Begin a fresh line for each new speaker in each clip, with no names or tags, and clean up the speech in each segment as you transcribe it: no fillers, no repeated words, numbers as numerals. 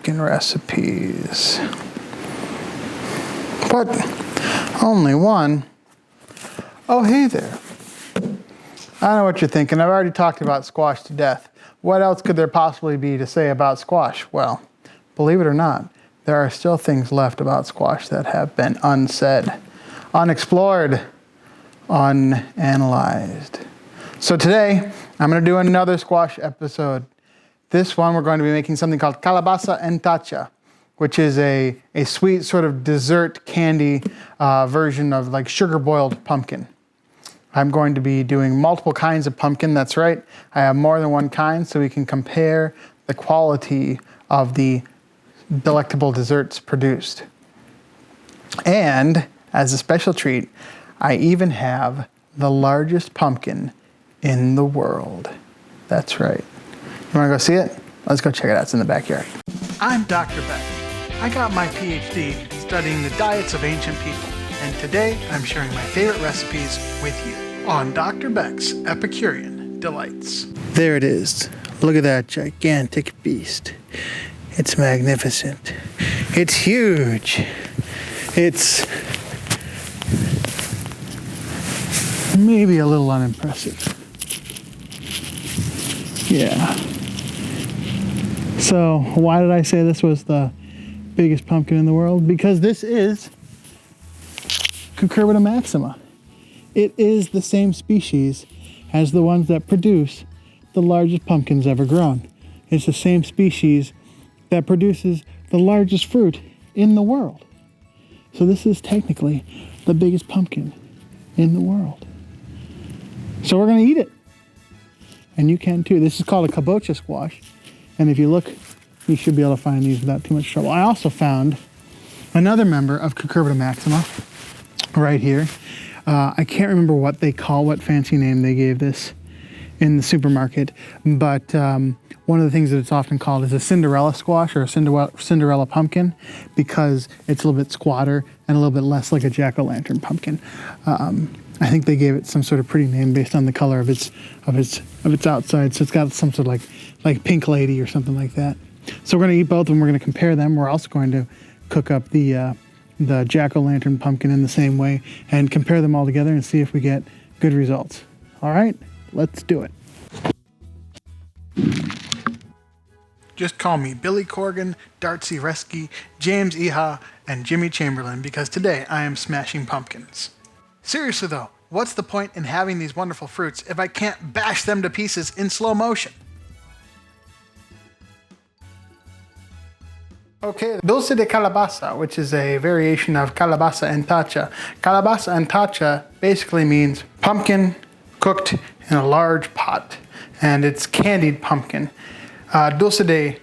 pumpkin recipes. But only one. Oh, hey there. I know what you're thinking. I've already talked about squash to death. What else could there possibly be to say about squash? Well, believe it or not, there are still things left about squash that have been unsaid, unexplored, unanalyzed. So today, I'm going to do another squash episode. This one, we're going to be making something called Calabaza and Tacha, which is a sweet sort of dessert candy version of like sugar boiled pumpkin. I'm going to be doing multiple kinds of pumpkin. That's right. I have more than one kind, so we can compare the quality of the delectable desserts produced. And as a special treat, I even have the largest pumpkin in the world. That's right. You want to go see it? Let's go check it out. It's in the backyard. I'm Dr. Beck. I got my PhD studying the diets of ancient people. And today, I'm sharing my favorite recipes with you on Dr. Beck's Epicurean Delights. There it is. Look at that gigantic beast. It's magnificent. It's huge. It's maybe a little unimpressive. Yeah. So, why did I say this was the biggest pumpkin in the world? Because this is Cucurbita maxima. It is the same species as the ones that produce the largest pumpkins ever grown. It's the same species that produces the largest fruit in the world. So this is technically the biggest pumpkin in the world. So we're going to eat it. And you can too. This is called a kabocha squash. And if you look, you should be able to find these without too much trouble. I also found another member of Cucurbita maxima right here. I can't remember what fancy name they gave this in the supermarket, but one of the things that it's often called is a Cinderella squash or a Cinderella pumpkin because it's a little bit squatter and a little bit less like a jack-o'-lantern pumpkin. I think they gave it some sort of pretty name based on the color of its outside. So it's got some sort of like Pink Lady or something like that. So we're going to eat both of them. We're going to compare them. We're also going to cook up the jack-o'-lantern pumpkin in the same way and compare them all together and see if we get good results. All right, let's do it. Just call me Billy Corgan, Darcy Resky, James Iha, and Jimmy Chamberlain because today I am smashing pumpkins. Seriously though, what's the point in having these wonderful fruits if I can't bash them to pieces in slow motion? Okay, dulce de calabaza, which is a variation of calabaza and tacha. Calabaza and tacha basically means pumpkin cooked in a large pot, and it's candied pumpkin. Dulce de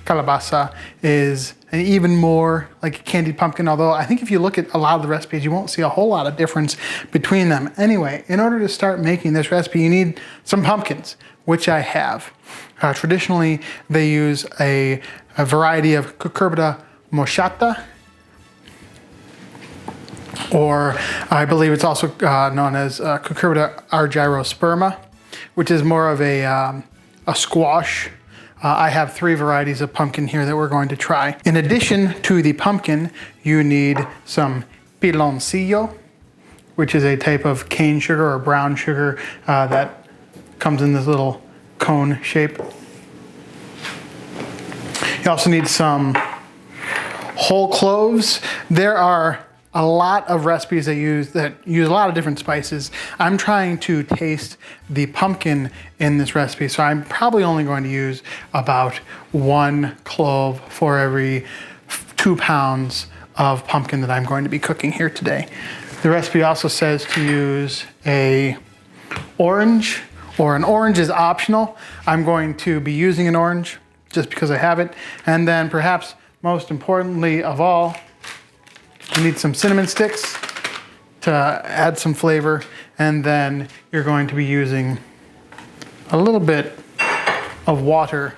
calabaza is an even more like a candied pumpkin, although I think if you look at a lot of the recipes, you won't see a whole lot of difference between them. Anyway, in order to start making this recipe, you need some pumpkins, which I have. Traditionally, they use a variety of Cucurbita moschata, or I believe it's also known as Cucurbita argyrosperma, which is more of a squash. I have 3 varieties of pumpkin here that we're going to try. In addition to the pumpkin, you need some piloncillo, which is a type of cane sugar or brown sugar that comes in this little cone shape. You also need some whole cloves. There are a lot of recipes that use a lot of different spices. I'm trying to taste the pumpkin in this recipe, so I'm probably only going to use about 1 clove for every 2 pounds of pumpkin that I'm going to be cooking here today. The recipe also says to use an orange, or an orange is optional. I'm going to be using an orange just because I have it. And then perhaps most importantly of all, you need some cinnamon sticks to add some flavor, and then you're going to be using a little bit of water.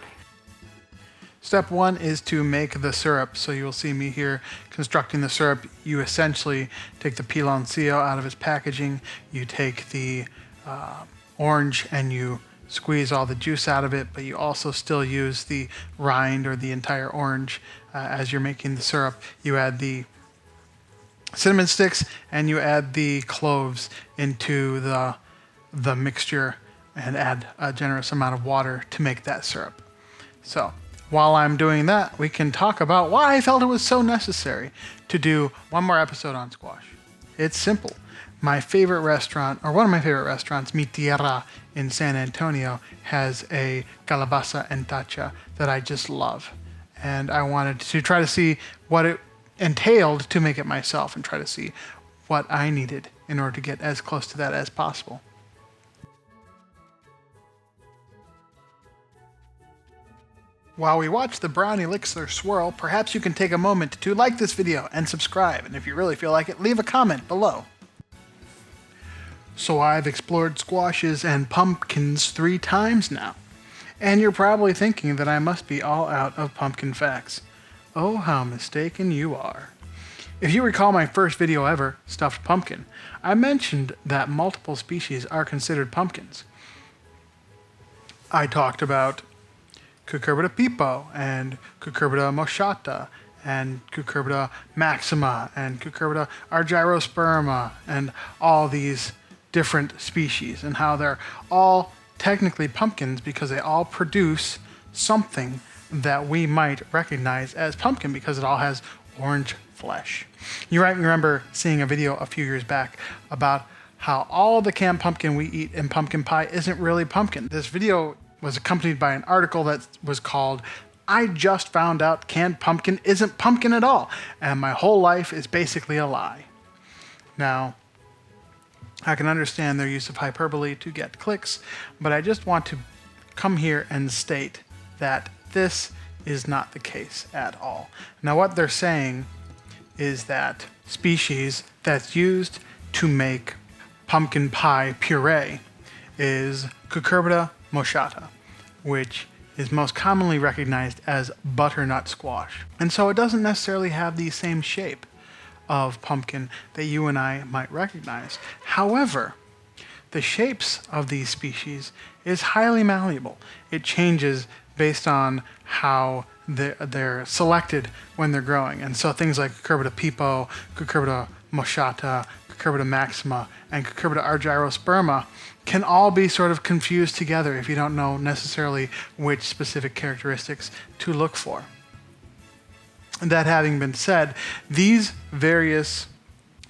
Step 1 is to make the syrup. So you'll see me here constructing the syrup. You essentially take the piloncillo out of its packaging, you take the orange and you squeeze all the juice out of it, but you also still use the rind or the entire orange as you're making the syrup. You add the cinnamon sticks and you add the cloves into the mixture and add a generous amount of water to make that syrup. So while I'm doing that, we can talk about why I felt it was so necessary to do one more episode on squash. It's simple. My favorite restaurant, or one of my favorite restaurants, Mi Tierra in San Antonio, has a Calabaza and Tacha that I just love. And I wanted to try to see what it entailed to make it myself and try to see what I needed in order to get as close to that as possible. While we watch the brown elixir swirl, perhaps you can take a moment to like this video and subscribe, and if you really feel like it, leave a comment below. So I've explored squashes and pumpkins 3 times now, and you're probably thinking that I must be all out of pumpkin facts. Oh, how mistaken you are. If you recall my first video ever, Stuffed Pumpkin, I mentioned that multiple species are considered pumpkins. I talked about Cucurbita pipo and Cucurbita moschata and Cucurbita maxima and Cucurbita argyrosperma and all these different species and how they're all technically pumpkins because they all produce something that we might recognize as pumpkin because it all has orange flesh. You might remember seeing a video a few years back about how all the canned pumpkin we eat in pumpkin pie isn't really pumpkin. This video was accompanied by an article that was called "I Just Found Out Canned Pumpkin Isn't Pumpkin at All, and My Whole Life is Basically a Lie." Now, I can understand their use of hyperbole to get clicks, but I just want to come here and state that this is not the case at all. Now, what they're saying is that species that's used to make pumpkin pie puree is Cucurbita moschata, which is most commonly recognized as butternut squash. And so it doesn't necessarily have the same shape of pumpkin that you and I might recognize. However, the shapes of these species is highly malleable. It changes based on how they're selected when they're growing. And so things like Cucurbita pipo, Cucurbita moschata, Cucurbita maxima, and Cucurbita argyrosperma can all be sort of confused together if you don't know necessarily which specific characteristics to look for. That having been said, these various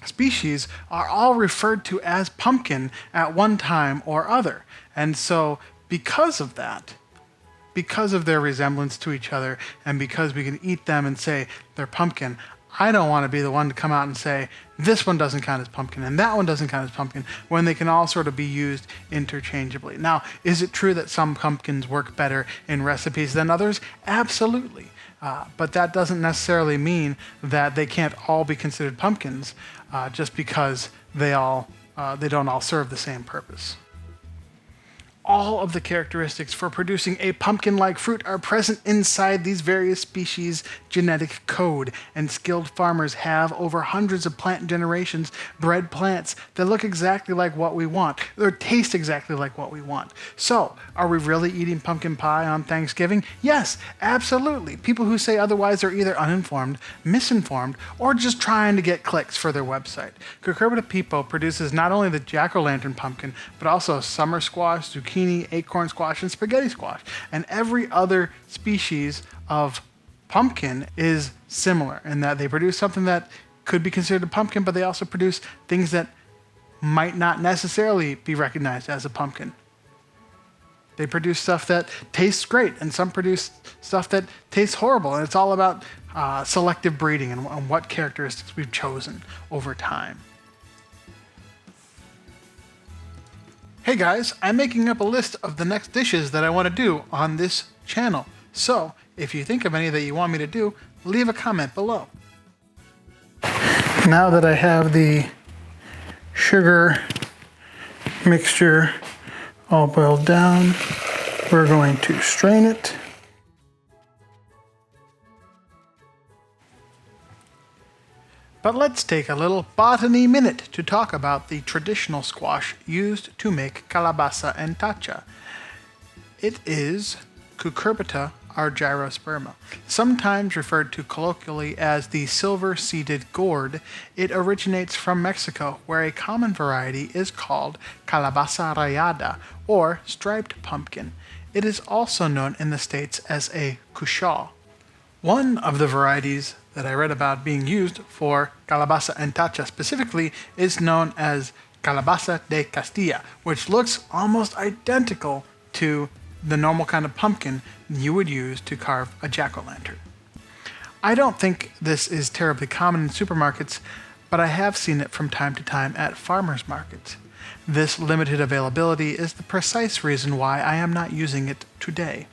species are all referred to as pumpkin at one time or other. And so because of that, because of their resemblance to each other, and because we can eat them and say they're pumpkin, I don't want to be the one to come out and say this one doesn't count as pumpkin and that one doesn't count as pumpkin when they can all sort of be used interchangeably. Now, is it true that some pumpkins work better in recipes than others? Absolutely. But that doesn't necessarily mean that they can't all be considered pumpkins just because they don't all serve the same purpose. All of the characteristics for producing a pumpkin-like fruit are present inside these various species' genetic code, and skilled farmers have, over hundreds of plant generations, bred plants that look exactly like what we want, or taste exactly like what we want. So, are we really eating pumpkin pie on Thanksgiving? Yes, absolutely. People who say otherwise are either uninformed, misinformed, or just trying to get clicks for their website. Cucurbita pipo produces not only the jack-o'-lantern pumpkin, but also summer squash, zucchini, acorn squash, and spaghetti squash. And every other species of pumpkin is similar in that they produce something that could be considered a pumpkin, but they also produce things that might not necessarily be recognized as a pumpkin. They produce stuff that tastes great, and some produce stuff that tastes horrible. And it's all about selective breeding and what characteristics we've chosen over time. Hey guys, I'm making up a list of the next dishes that I want to do on this channel. So, if you think of any that you want me to do, leave a comment below. Now that I have the sugar mixture all boiled down, we're going to strain it. But let's take a little botany minute to talk about the traditional squash used to make calabaza and tacha. It is Cucurbita argyrosperma. Sometimes referred to colloquially as the silver-seeded gourd, it originates from Mexico, where a common variety is called Calabaza rayada, or striped pumpkin. It is also known in the States as a cushaw. One of the varieties that I read about being used for Calabaza and Tacha specifically is known as Calabaza de Castilla, which looks almost identical to the normal kind of pumpkin you would use to carve a jack-o'-lantern. I don't think this is terribly common in supermarkets, but I have seen it from time to time at farmers markets. This limited availability is the precise reason why I am not using it today.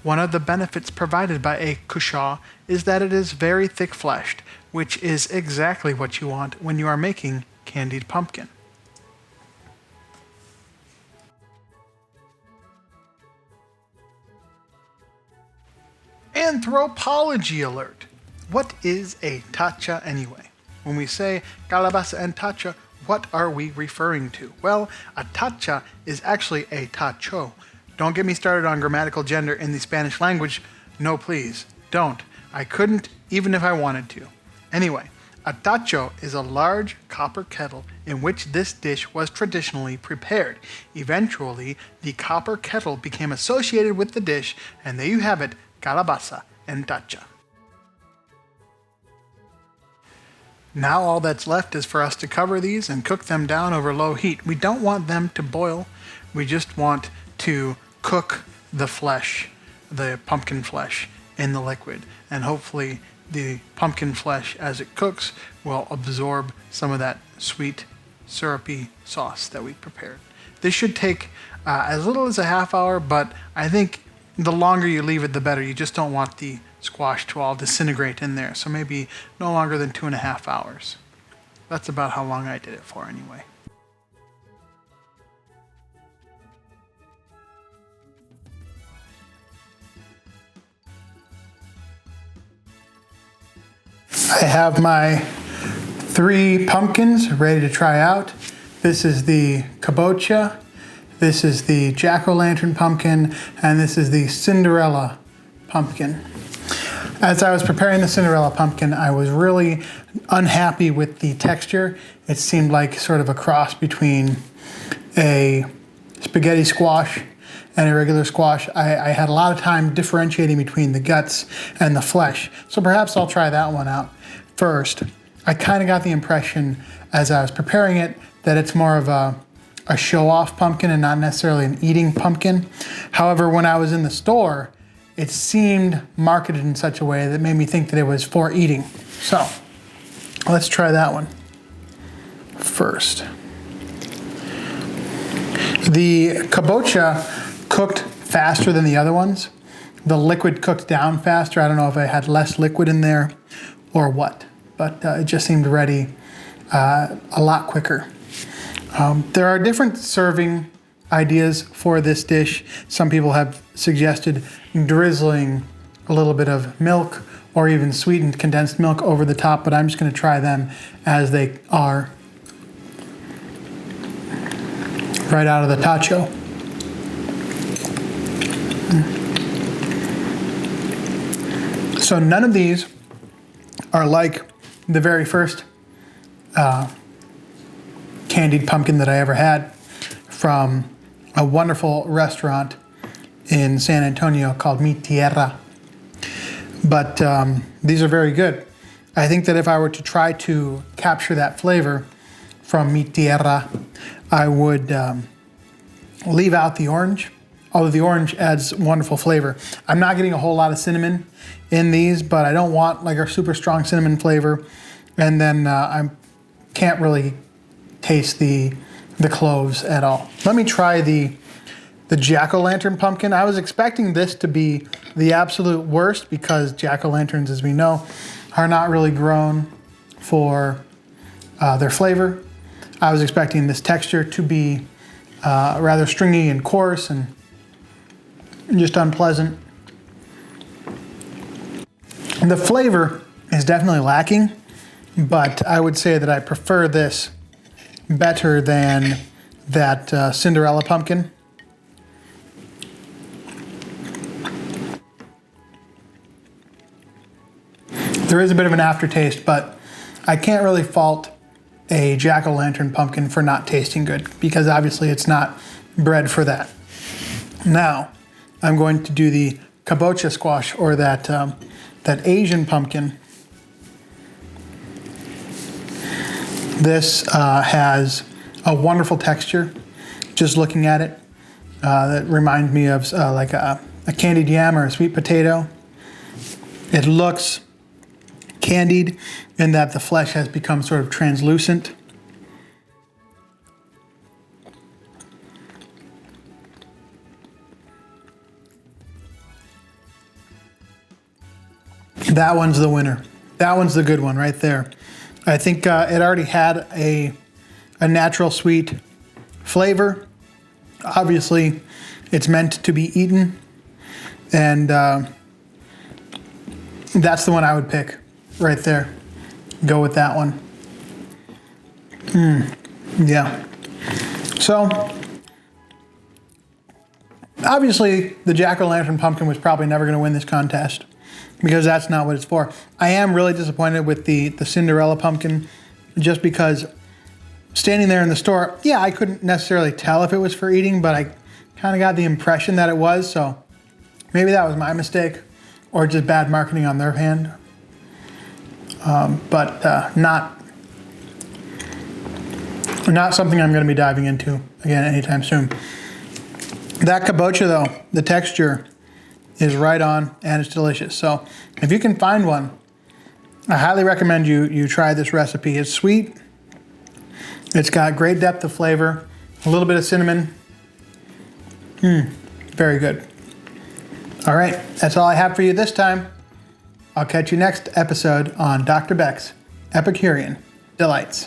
One of the benefits provided by a cushaw is that it is very thick-fleshed, which is exactly what you want when you are making candied pumpkin. Anthropology alert! What is a tacha anyway? When we say calabaza and tacha, what are we referring to? Well, a tacha is actually a tacho. Don't get me started on grammatical gender in the Spanish language. No, please, don't. I couldn't even if I wanted to. Anyway, a tacho is a large copper kettle in which this dish was traditionally prepared. Eventually, the copper kettle became associated with the dish, and there you have it, calabaza and tacha. Now all that's left is for us to cover these and cook them down over low heat. We don't want them to boil. We just want to cook the flesh, the pumpkin flesh, in the liquid. And hopefully the pumpkin flesh, as it cooks, will absorb some of that sweet, syrupy sauce that we prepared. This should take as little as a half hour, but I think the longer you leave it, the better. You just don't want the squash to all disintegrate in there. So maybe no longer than 2.5 hours. That's about how long I did it for anyway. I have my 3 pumpkins ready to try out. This is the kabocha, this is the jack-o'-lantern pumpkin, and this is the Cinderella pumpkin. As I was preparing the Cinderella pumpkin, I was really unhappy with the texture. It seemed like sort of a cross between a spaghetti squash and a regular squash. I had a lot of time differentiating between the guts and the flesh, so perhaps I'll try that one out first. I kind of got the impression as I was preparing it that it's more of a show-off pumpkin and not necessarily an eating pumpkin. However, when I was in the store, it seemed marketed in such a way that made me think that it was for eating. So let's try that one first. The kabocha cooked faster than the other ones. The liquid cooked down faster. I don't know if I had less liquid in there or what, but it just seemed ready a lot quicker. There are different serving ideas for this dish. Some people have suggested drizzling a little bit of milk or even sweetened condensed milk over the top, but I'm just going to try them as they are right out of the tacho. So none of these are like the very first candied pumpkin that I ever had from a wonderful restaurant in San Antonio called Mi Tierra. But these are very good. I think that if I were to try to capture that flavor from Mi Tierra, I would leave out the orange, although the orange adds wonderful flavor. I'm not getting a whole lot of cinnamon in these, but I don't want like a super strong cinnamon flavor. And then I can't really taste the cloves at all. Let me try the jack-o'-lantern pumpkin. I was expecting this to be the absolute worst because jack-o'-lanterns, as we know, are not really grown for their flavor. I was expecting this texture to be rather stringy and coarse and just unpleasant. The flavor is definitely lacking, but I would say that I prefer this better than that Cinderella pumpkin. There is a bit of an aftertaste, but I can't really fault a jack-o'-lantern pumpkin for not tasting good, because obviously it's not bred for that. Now, I'm going to do the kabocha squash, or that Asian pumpkin. This has a wonderful texture. Just looking at it, that reminds me of like a candied yam or a sweet potato. It looks candied in that the flesh has become sort of translucent. That one's the winner. That one's the good one right there. I think it already had a natural sweet flavor. Obviously, it's meant to be eaten, and that's the one I would pick right there. Go with that one. Yeah. So, obviously, the jack-o'-lantern pumpkin was probably never going to win this contest, because that's not what it's for. I am really disappointed with the Cinderella pumpkin, just because standing there in the store, yeah, I couldn't necessarily tell if it was for eating, but I kind of got the impression that it was, so maybe that was my mistake, or just bad marketing on their hand. But not something I'm going to be diving into again anytime soon. That kabocha though, the texture is right on, and it's delicious. So if you can find one, I highly recommend you try this recipe. It's sweet. It's got great depth of flavor, a little bit of cinnamon. Very good. All right, that's all I have for you this time. I'll catch you next episode on Dr. Beck's Epicurean Delights.